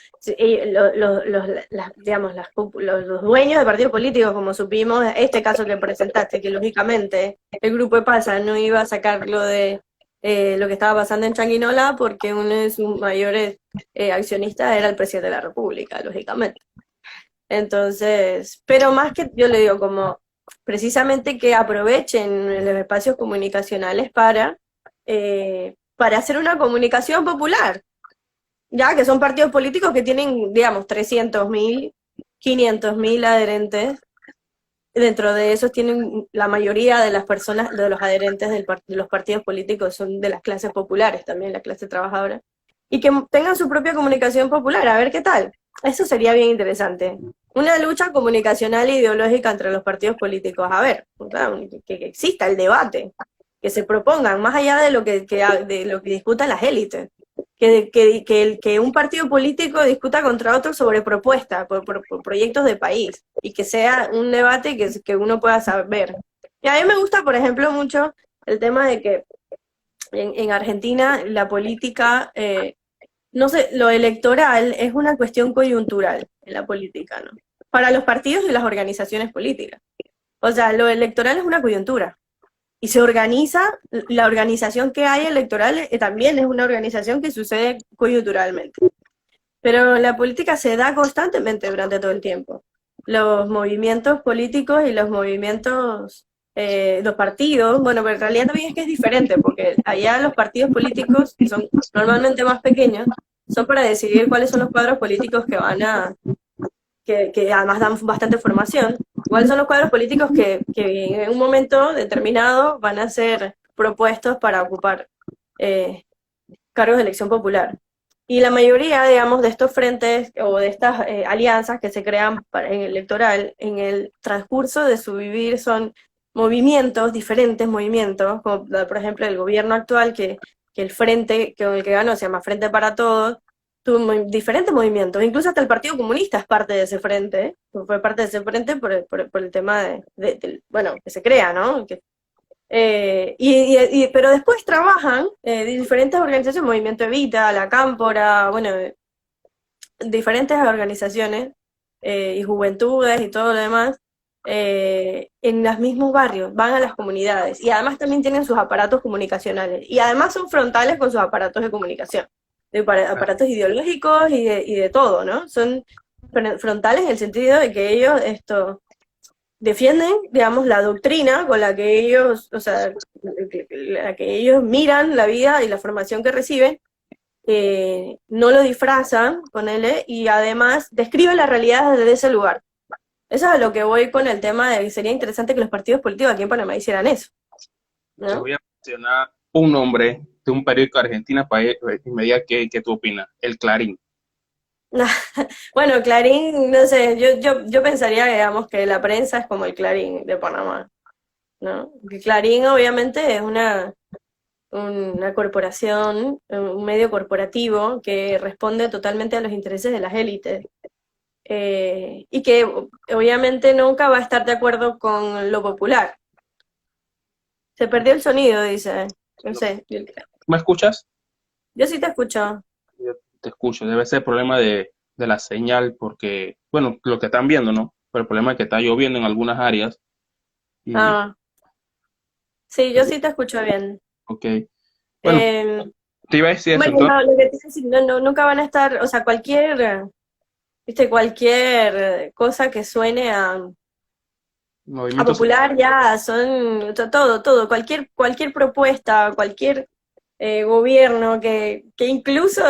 digamos, los dueños de partidos políticos, como supimos, este caso que presentaste, que lógicamente el grupo de Pasa no iba a sacarlo de lo que estaba pasando en Changuinola, porque uno de sus mayores accionistas era el presidente de la República, lógicamente. Entonces, pero más que yo le digo, como precisamente que aprovechen los espacios comunicacionales para hacer una comunicación popular, ya que son partidos políticos que tienen, digamos, 300.000, 500.000 adherentes, dentro de esos tienen la mayoría de las personas, de los adherentes de los partidos políticos son de las clases populares también, la clase trabajadora, y que tengan su propia comunicación popular, a ver qué tal. Eso sería bien interesante. Una lucha comunicacional e ideológica entre los partidos políticos. A ver, que exista el debate, que se propongan, más allá de de lo que discutan las élites. Que un partido político discuta contra otro sobre propuestas, por proyectos de país, y que sea un debate que uno pueda saber. Y a mí me gusta, por ejemplo, mucho el tema de que en Argentina la política, no sé, lo electoral es una cuestión coyuntural en la política, ¿no? Para los partidos y las organizaciones políticas. O sea, lo electoral es una coyuntura. Y se organiza, la organización que hay electoral también es una organización que sucede coyunturalmente. Pero la política se da constantemente durante todo el tiempo. Los movimientos políticos y los movimientos, los partidos, bueno, pero en realidad también es que es diferente, porque allá los partidos políticos, que son normalmente más pequeños, son para decidir cuáles son los cuadros políticos que van a, que además dan bastante formación, cuáles son los cuadros políticos que en un momento determinado van a ser propuestos para ocupar cargos de elección popular. Y la mayoría, digamos, de estos frentes o de estas alianzas que se crean en el electoral, en el transcurso de su vivir son movimientos, diferentes movimientos, como por ejemplo el gobierno actual, que el frente que el que ganó se llama Frente para Todos, tuvo diferentes movimientos, incluso hasta el Partido Comunista es parte de ese frente, fue parte de ese frente por el tema bueno, que se crea, ¿no? Pero después trabajan diferentes organizaciones, Movimiento Evita, La Cámpora, bueno, diferentes organizaciones y juventudes y todo lo demás, en los mismos barrios, van a las comunidades y además también tienen sus aparatos comunicacionales y además son frontales con sus aparatos de comunicación, de aparatos ideológicos y de todo, ¿no? Son frontales en el sentido de que ellos defienden, digamos, la doctrina con la que ellos, o sea, la que ellos miran la vida y la formación que reciben, no lo disfrazan, ponele, y además describen la realidad desde ese lugar. Eso es a lo que voy con el tema de que sería interesante que los partidos políticos aquí en Panamá hicieran eso, Te ¿no? voy a mencionar un nombre de un periódico de Argentina para y me diga qué tú opinas. El Clarín. Bueno, Clarín, no sé, yo pensaría, digamos, que la prensa es como el Clarín de Panamá, ¿no? Que Clarín obviamente es una corporación, un medio corporativo que responde totalmente a los intereses de las élites. Y que obviamente nunca va a estar de acuerdo con lo popular. Se perdió el sonido, dice. No sé. ¿Me escuchas? Yo sí te escucho. Yo te escucho. Debe ser problema de la señal porque, bueno, lo que están viendo, ¿no? Pero el problema es que está lloviendo en algunas áreas y, Ah, sí, yo sí te escucho bien. ok. Bueno, Eh, te iba a decir eso bueno, entonces. no, lo que te iba a decir, nunca van a estar, o sea, cualquier cosa que suene a Movimientos. popular ya son todo, cualquier propuesta, cualquier gobierno que incluso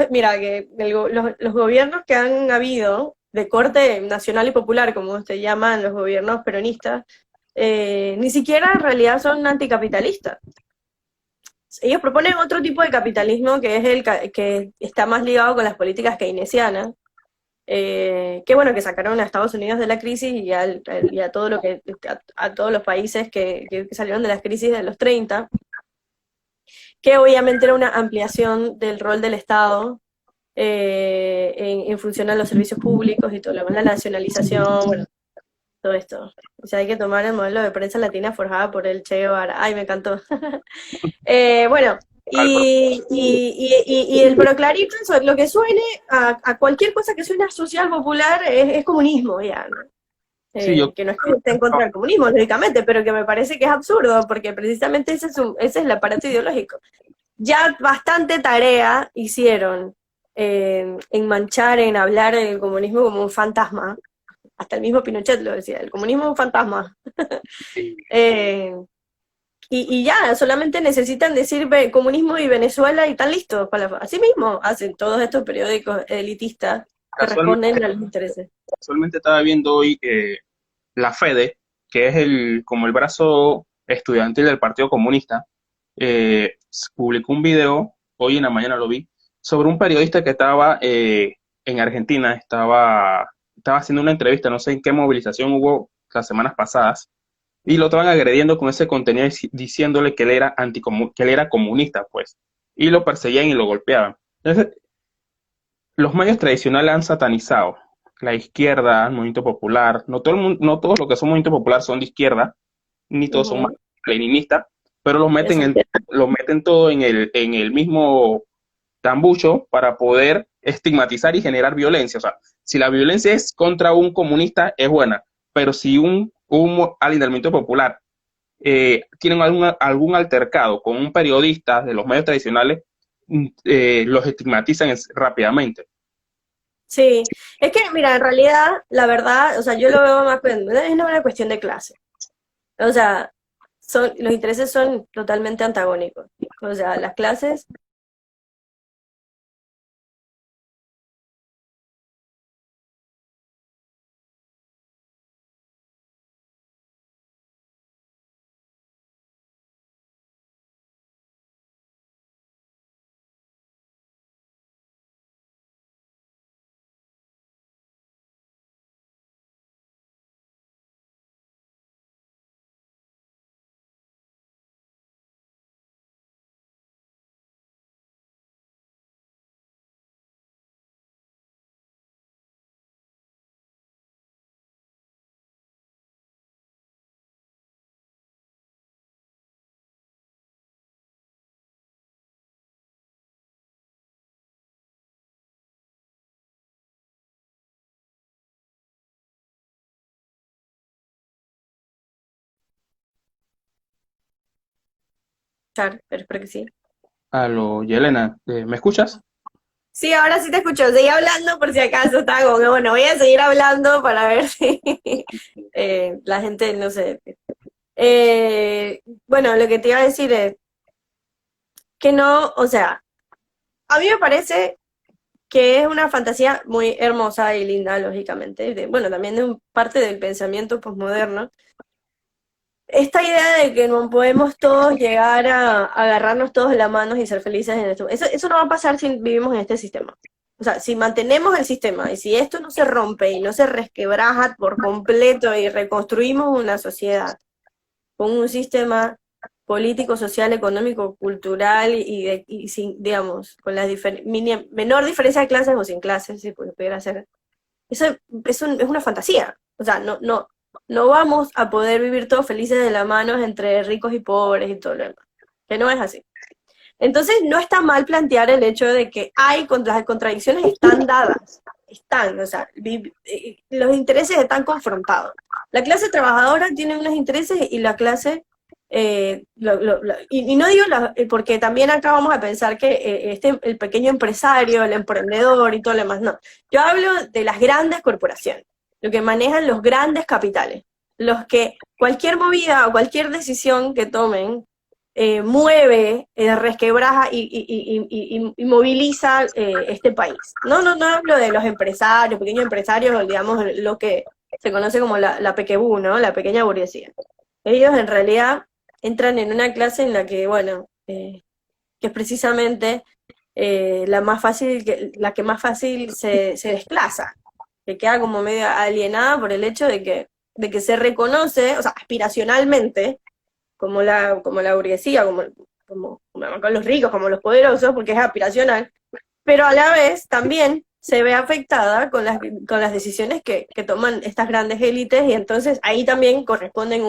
mira, que los gobiernos que han habido de corte nacional y popular, como se llaman los gobiernos peronistas, ni siquiera en realidad son anticapitalistas. Ellos proponen otro tipo de capitalismo que es que está más ligado con las políticas keynesianas, que bueno, que sacaron a Estados Unidos de la crisis y a todo a todos los países que salieron de las crisis de los 30, que obviamente era una ampliación del rol del Estado en función a los servicios públicos y todo lo demás, la nacionalización, bueno, todo esto. O sea, hay que tomar el modelo de prensa latina forjada por el Che Guevara. Ay, me encantó. Bueno, y el Proclarín, lo que suene a cualquier cosa que suene a social popular es comunismo, ya, ¿no? Sí, yo Que no es que esté en contra del comunismo, lógicamente, pero que me parece que es absurdo, porque precisamente ese es el aparato ideológico. Ya bastante tarea hicieron en manchar, en hablar del comunismo como un fantasma. Hasta el mismo Pinochet lo decía, el comunismo es un fantasma. Eh, y ya, solamente necesitan decir comunismo y Venezuela y están listos. Así mismo hacen todos estos periódicos elitistas que casualmente, responden a los intereses. casualmente estaba viendo hoy La Fede. que es como el brazo estudiantil del Partido Comunista, publicó un video, hoy en la mañana lo vi, sobre un periodista que estaba en Argentina, estaba haciendo una entrevista, no sé en qué movilización hubo las semanas pasadas, y lo estaban agrediendo con ese contenido diciéndole que él era que él era comunista, pues, y lo perseguían y lo golpeaban. Entonces, los medios tradicionales han satanizado la izquierda, el movimiento popular, no todo el mundo, no todos los que son movimiento popular son de izquierda, ni todos son más Ujú. leninistas, pero Exacto. los meten todo en el mismo tambucho para poder estigmatizar y generar violencia. O sea, si la violencia es contra un comunista, es buena, pero si alguien del movimiento popular tienen algún altercado con un periodista de los medios tradicionales, los estigmatizan rápidamente. Sí, es que, mira, en realidad, la verdad, o sea, yo lo veo más, es una cuestión de clase. O sea, los intereses son totalmente antagónicos. O sea, las clases, Char, pero espero que sí. A lo Yelena, ¿me escuchas? Sí, ahora sí te escucho. Seguí hablando por si acaso. Estaba como que, bueno, voy a seguir hablando para ver si la gente, no sé. Bueno, lo que te iba a decir es que no, o sea, a mí me parece que es una fantasía muy hermosa y linda, lógicamente. Bueno, también de parte del pensamiento posmoderno. Esta idea de que no podemos todos llegar a agarrarnos todos de las manos y ser felices en esto. Eso no va a pasar si vivimos en este sistema. O sea, si mantenemos el sistema y si esto no se rompe y no se resquebraja por completo y reconstruimos una sociedad con un sistema político, social, económico, cultural y sin, digamos, con la menor diferencia de clases o sin clases, si pudiera ser. Eso es una fantasía. O sea, no vamos a poder vivir todos felices de la mano entre ricos y pobres y todo lo demás. Que no es así. Entonces, no está mal plantear el hecho de que las contradicciones están dadas. Están, o sea, los intereses están confrontados. La clase trabajadora tiene unos intereses y la clase y no digo porque también acá vamos a pensar que el pequeño empresario, el emprendedor y todo lo demás, no. Yo hablo de las grandes corporaciones, lo que manejan los grandes capitales, los que cualquier movida o cualquier decisión que tomen mueve, resquebraja y moviliza este país. No hablo de los empresarios, pequeños empresarios, digamos, lo que se conoce como la pequeña, ¿no? La pequeña burguesía. Ellos en realidad entran en una clase en la que, bueno, que es precisamente la que más fácil se desplaza, que queda como medio alienada por el hecho de que se reconoce, o sea, aspiracionalmente, como la burguesía, como los ricos, como los poderosos, porque es aspiracional, pero a la vez también se ve afectada con las decisiones que toman estas grandes élites y entonces ahí también corresponden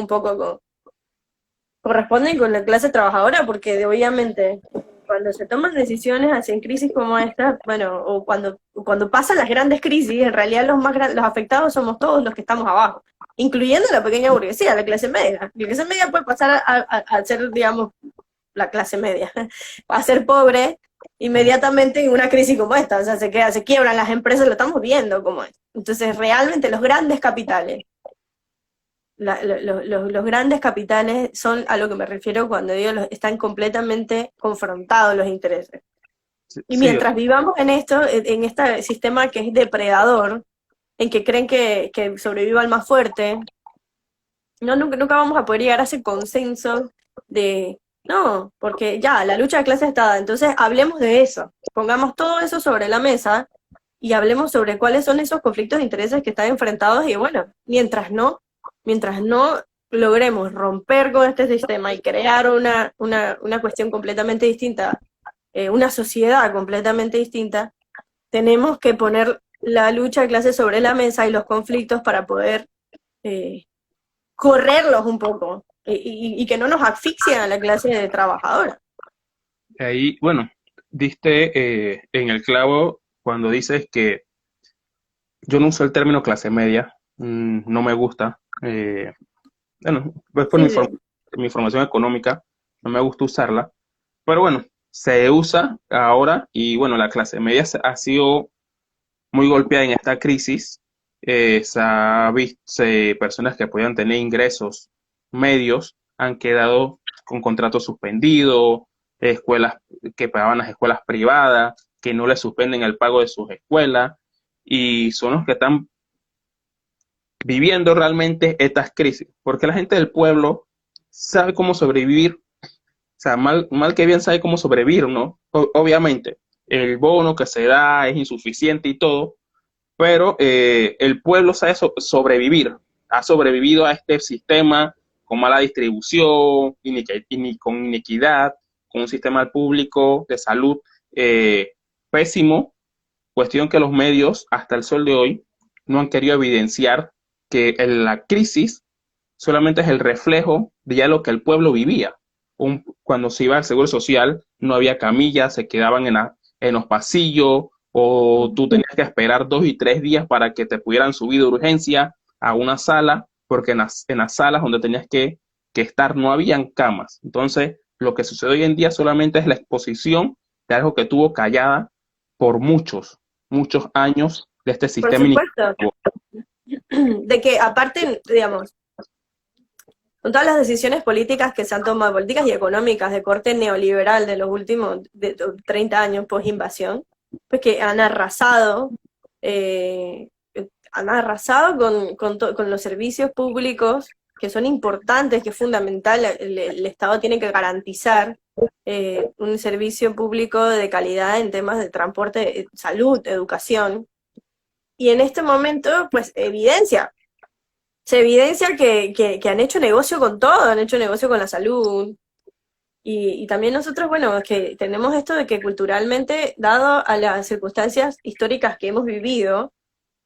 con la clase trabajadora, porque obviamente cuando se toman decisiones así en crisis como esta, bueno, o cuando pasan las grandes crisis, en realidad los afectados somos todos los que estamos abajo, incluyendo la pequeña burguesía, la clase media. La clase media puede pasar a ser, digamos, la clase media, a ser pobre inmediatamente en una crisis como esta, o sea, se quiebran las empresas, lo estamos viendo como es. Entonces, realmente los grandes capitales los grandes capitales son a lo que me refiero cuando digo están completamente confrontados los intereses. Sí, Y sí, mientras vivamos en esto, en este sistema que es depredador, en que creen que sobreviva el más fuerte, no, nunca vamos a poder llegar a ese consenso de, no, porque ya, la lucha de clases está dada, entonces hablemos de eso, pongamos todo eso sobre la mesa y hablemos sobre cuáles son esos conflictos de intereses que están enfrentados y bueno, mientras no logremos romper con este sistema y crear una cuestión completamente distinta, una sociedad completamente distinta, tenemos que poner la lucha de clases sobre la mesa y los conflictos para poder eh, correrlos un poco y que no nos asfixien a la clase de trabajadora. Ahí, bueno, diste en el clavo cuando dices que yo no uso el término clase media, no me gusta. Bueno, pues por Sí, sí. mi formación económica, no me gusta usarla, pero bueno, se usa ahora y bueno, la clase media ha sido muy golpeada en esta crisis. Se ha visto personas que podían tener ingresos medios han quedado con contratos suspendidos, escuelas que pagaban las escuelas privadas, que no les suspenden el pago de sus escuelas, y son los que están viviendo realmente estas crisis, porque la gente del pueblo sabe cómo sobrevivir, o sea, mal que bien sabe cómo sobrevivir, ¿no? Obviamente, el bono que se da es insuficiente y todo, pero el pueblo sabe sobrevivir, ha sobrevivido a este sistema con mala distribución, con inequidad, con un sistema público de salud pésimo, cuestión que los medios hasta el sol de hoy no han querido evidenciar que la crisis solamente es el reflejo de ya lo que el pueblo vivía. Cuando se iba al Seguro Social no había camillas, se quedaban en los pasillos, o tú tenías que esperar 2 y 3 días para que te pudieran subir de urgencia a una sala, porque en las salas donde tenías que estar no habían camas. Entonces, lo que sucede hoy en día solamente es la exposición de algo que tuvo callada por muchos años de este Por sistema supuesto, inequitativo. de que aparte, digamos, con todas las decisiones políticas que se han tomado, políticas y económicas de corte neoliberal de los últimos 30 años post-invasión, pues que eh, han arrasado con los servicios públicos que son importantes, que es fundamental, el Estado tiene que garantizar un servicio público de calidad en temas de transporte, salud, educación. Y en este momento, pues se evidencia que han hecho negocio con todo, han hecho negocio con la salud. Y también nosotros, bueno, es que tenemos esto de que culturalmente, dado a las circunstancias históricas que hemos vivido,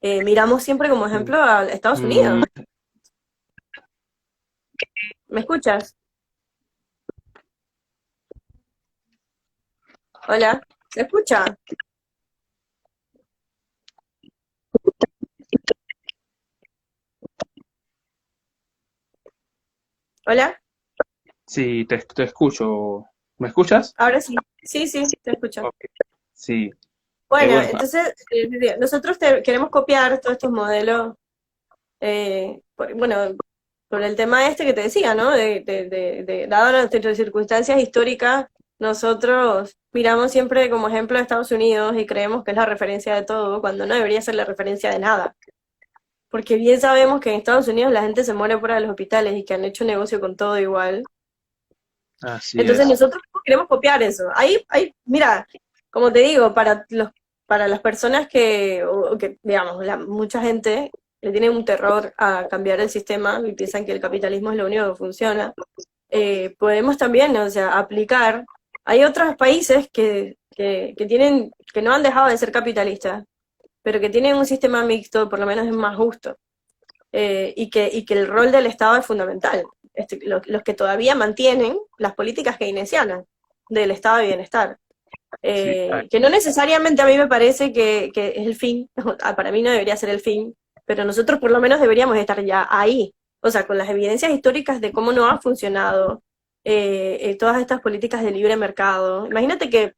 miramos siempre como ejemplo a Estados Mm, Unidos. ¿Me escuchas? Hola, ¿se escucha? Hola, sí, te escucho. ¿Me escuchas? ahora sí. Sí, sí, te escucho. Ok. Sí, Bueno, bueno, entonces, nosotros queremos copiar todos estos modelos, bueno, por el tema este que te decía, ¿no? Dado nuestras circunstancias históricas, nosotros miramos siempre como ejemplo a Estados Unidos y creemos que es la referencia de todo, cuando no debería ser la referencia de nada. Porque bien sabemos que en Estados Unidos la gente se muere fuera de los hospitales y que han hecho negocio con todo igual. así Entonces es. nosotros queremos copiar eso. Mira, como te digo, para las personas o que digamos, mucha gente le tiene un terror a cambiar el sistema y piensan que el capitalismo es lo único que funciona, podemos también, o sea, aplicar. Hay otros países que no han dejado de ser capitalistas, pero que tienen un sistema mixto, por lo menos es más justo, y que el rol del Estado es fundamental. Los que todavía mantienen las políticas keynesianas del estado de bienestar. Sí, Que no necesariamente a mí me parece que es el fin, para mí no debería ser el fin, pero nosotros por lo menos deberíamos estar ya ahí, o sea, con las evidencias históricas de cómo no ha funcionado todas estas políticas de libre mercado. Imagínate que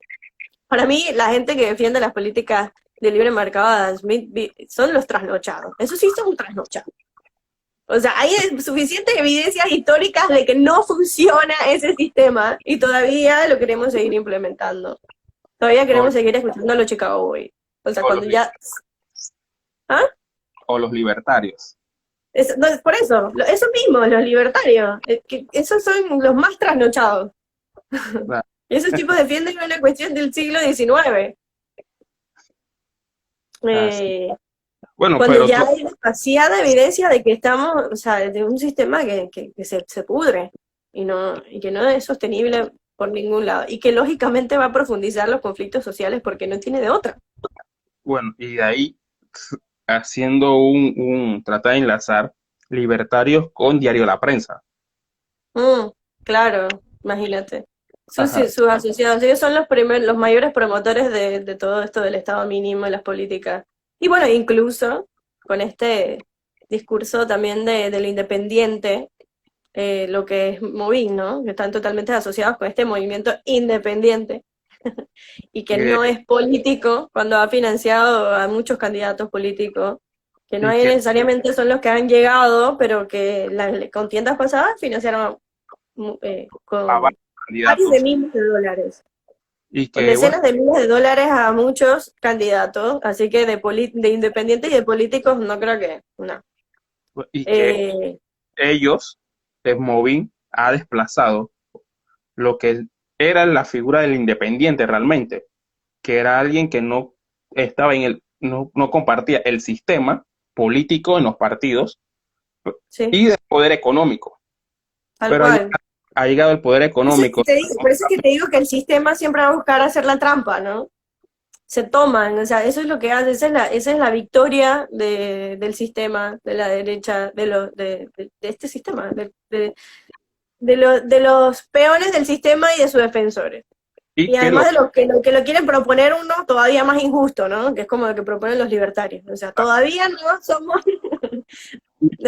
para mí la gente que defiende las políticas de libre mercado de Adam Smith son los trasnochados, eso sí son trasnochados. O sea, hay suficientes evidencias históricas de que no funciona ese sistema y todavía lo queremos seguir implementando. Todavía o, queremos seguir escuchando a los Chicago Boys. O sea, o cuando ya... ¿Ah? o los libertarios. No, es por eso, eso mismo, los libertarios, que esos son los más trasnochados. Claro. Y esos tipos defienden una cuestión del siglo XIX, Así. eh, Bueno, cuando pero ya hay demasiada evidencia de que estamos, o sea, de un sistema que se pudre y que no es sostenible por ningún lado y que lógicamente va a profundizar los conflictos sociales porque no tiene de otra. bueno, y de ahí haciendo tratar de enlazar libertarios con Diario La Prensa. Mm, claro, imagínate. Ajá. Sus asociados, ellos son los mayores promotores de todo esto del Estado mínimo y las políticas. Y bueno, incluso con este discurso también de lo independiente, lo que es Movin, ¿no? Que están totalmente asociados con este movimiento independiente y que Eh, no es político cuando ha financiado a muchos candidatos políticos, que no y hay que necesariamente son los que han llegado, pero que las contiendas pasadas financiaron a con varios varios de candidatos miles de dólares, y con que, bueno, decenas de miles de dólares a muchos candidatos, así que de independientes y de políticos no creo que, no. y que Eh, ellos, Movin, ha desplazado lo que era la figura del independiente realmente, que era alguien que no estaba no compartía el sistema político en los partidos sí, y del poder económico. tal Pero cual. ha llegado el poder económico. Por eso es que te digo que el sistema siempre va a buscar hacer la trampa, ¿no? Se toman, o sea, eso es lo que hace, esa es la victoria del sistema, de la derecha, de este sistema, de los peones del sistema y de sus defensores. Y Y que además de lo que lo quieren proponer uno todavía más injusto, ¿no? Que es como lo que proponen los libertarios. O sea, todavía no somos,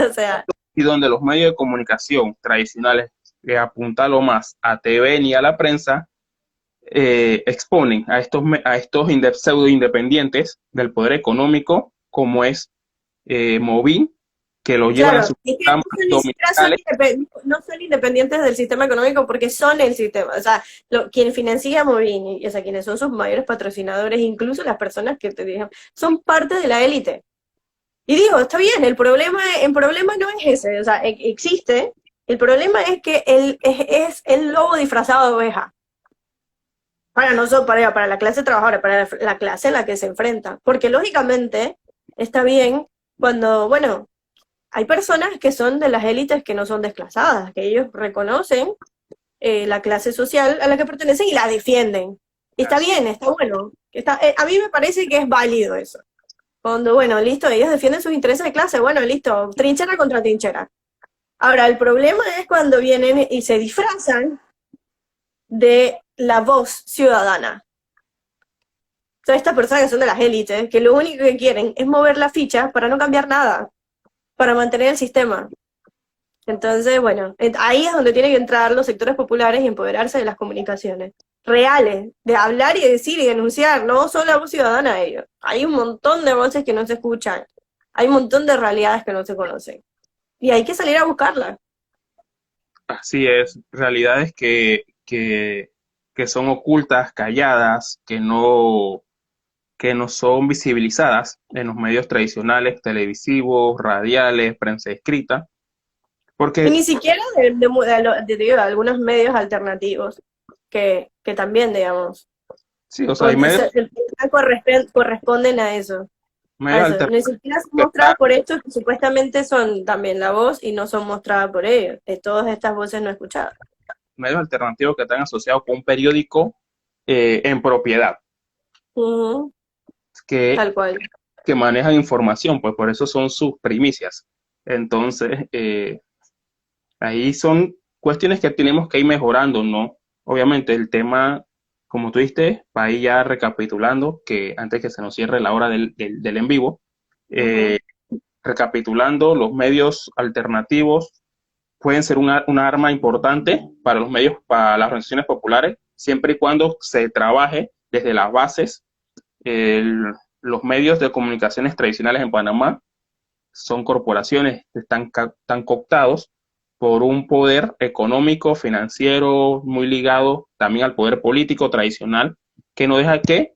o sea, y donde los medios de comunicación tradicionales que apuntan más a TV ni a la prensa, exponen a estos pseudo independientes del poder económico, como es Movin, que lo llevan a claro, sus es que programas ni siquiera son, dominicales. no son independientes del sistema económico porque son el sistema. O sea, quien financia a Movini, o sea, quienes son sus mayores patrocinadores, incluso las personas que te digan, son parte de la élite. Y digo, está bien, el problema no es ese, o sea, existe, el problema es que es el lobo disfrazado de oveja. Para nosotros, para la clase trabajadora, para la clase en la que se enfrenta. Porque lógicamente está bien cuando, bueno, hay personas que son de las élites que no son desclasadas, que ellos reconocen la clase social a la que pertenecen y la defienden. Y está bien, está bueno. A mí me parece que es válido eso. Cuando, bueno, listo, ellos defienden sus intereses de clase, bueno, listo, trinchera contra trinchera. Ahora, el problema es cuando vienen y se disfrazan de la voz ciudadana. Son estas personas que son de las élites, que lo único que quieren es mover la ficha para no cambiar nada, para mantener el sistema. Entonces, bueno, ahí es donde tienen que entrar los sectores populares y empoderarse de las comunicaciones reales, de hablar y decir y denunciar, no solo la voz ciudadana de ellos. Hay un montón de voces que no se escuchan, hay un montón de realidades que no se conocen. Y hay que salir a buscarlas. Así es, realidades que son ocultas, calladas, que no son visibilizadas en los medios tradicionales, televisivos, radiales, prensa escrita, Y porque ni siquiera de algunos medios alternativos, que también, digamos, sí, o sea, hay medios, corresponden a eso. A medios eso. Ni alternativos siquiera son que mostradas por estos que supuestamente son también la voz y no son mostradas por ellos. De todas estas voces no escuchadas. medios alternativos que están asociados con un periódico en propiedad, Ujú, que, tal cual. que manejan información, pues por eso son sus primicias. Entonces, ahí son cuestiones que tenemos que ir mejorando, ¿no? Obviamente el tema, como tú dijiste, para ir ya recapitulando, que antes que se nos cierre la hora del en vivo, Ujú. eh, recapitulando, los medios alternativos pueden ser una arma importante para los medios, para las organizaciones populares, siempre y cuando se trabaje desde las bases. El- los medios de comunicaciones tradicionales en Panamá son corporaciones que están cooptados por un poder económico, financiero, muy ligado también al poder político tradicional, que no deja que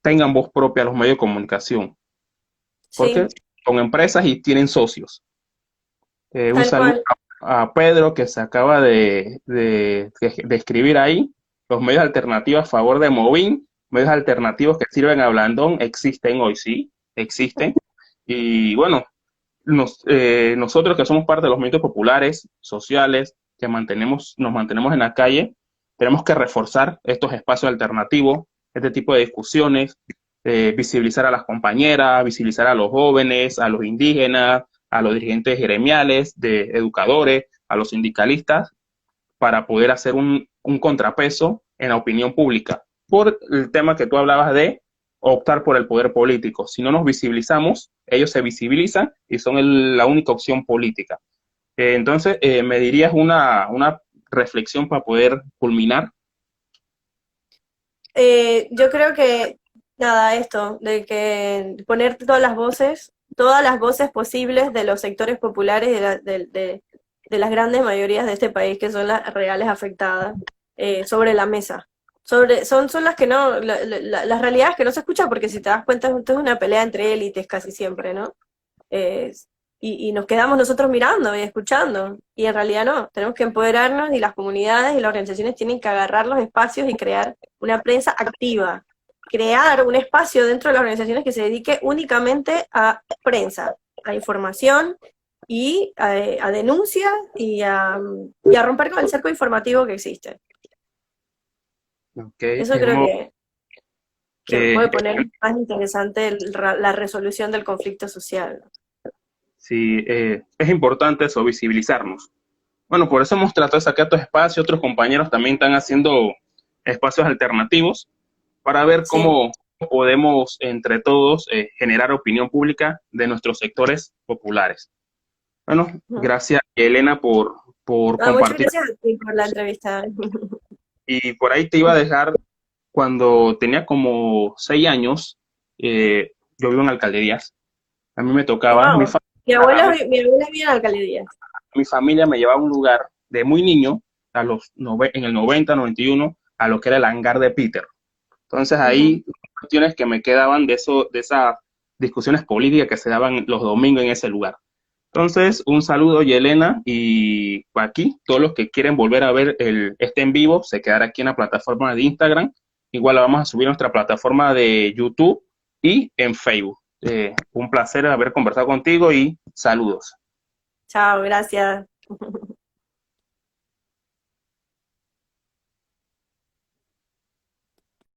tengan voz propia los medios de comunicación, porque Sí, son empresas y tienen socios. Un Tal saludo cual. a Pedro que se acaba de escribir ahí. Los medios alternativos a favor de Movin, medios alternativos que sirven a Blandón, existen hoy, sí, existen. Y bueno, nosotros que somos parte de los medios populares, sociales, que nos mantenemos en la calle, tenemos que reforzar estos espacios alternativos, este tipo de discusiones, visibilizar a las compañeras, visibilizar a los jóvenes, a los indígenas, a los dirigentes gremiales, de educadores, a los sindicalistas, para poder hacer un contrapeso en la opinión pública. Por el tema que tú hablabas de optar por el poder político. Si no nos visibilizamos, ellos se visibilizan y son la única opción política. Entonces, ¿me dirías una reflexión para poder culminar? Yo creo que, nada, esto, de que poner todas las voces posibles de los sectores populares de las grandes mayorías de este país, que son las reales afectadas, sobre la mesa. Son las que no, las realidades que no se escuchan, porque si te das cuenta, esto es una pelea entre élites casi siempre, ¿no? Eh, y nos quedamos nosotros mirando y escuchando, y en realidad no, tenemos que empoderarnos y las comunidades y las organizaciones tienen que agarrar los espacios y crear una prensa activa, crear un espacio dentro de las organizaciones que se dedique únicamente a prensa, a información y a denuncia y a romper con el cerco informativo que existe. Okay. Eso creo que Eh, puede poner más interesante la resolución del conflicto social. sí, es importante eso, visibilizarnos. Bueno, por eso hemos tratado de sacar estos espacios, otros compañeros también están haciendo espacios alternativos para ver Sí. cómo podemos entre todos generar opinión pública de nuestros sectores populares. Bueno, gracias Elena por Ah, muchas compartir. gracias a ti por la entrevista. Y por ahí te iba a dejar, cuando tenía como 6 años, yo vivo en Alcaldías, a mí me tocaba, Wow. Mi abuela vive en Alcaldía. mi familia me llevaba a un lugar de muy niño, en el 90, 91, a lo que era el hangar de Peter. Entonces Ujú. ahí cuestiones que me quedaban de esas discusiones políticas que se daban los domingos en ese lugar. Entonces, un saludo, Yelena, y aquí todos los que quieren volver a ver este en vivo se quedará aquí en la plataforma de Instagram. Igual la vamos a subir a nuestra plataforma de YouTube y en Facebook. Un placer haber conversado contigo y saludos. Chao, gracias.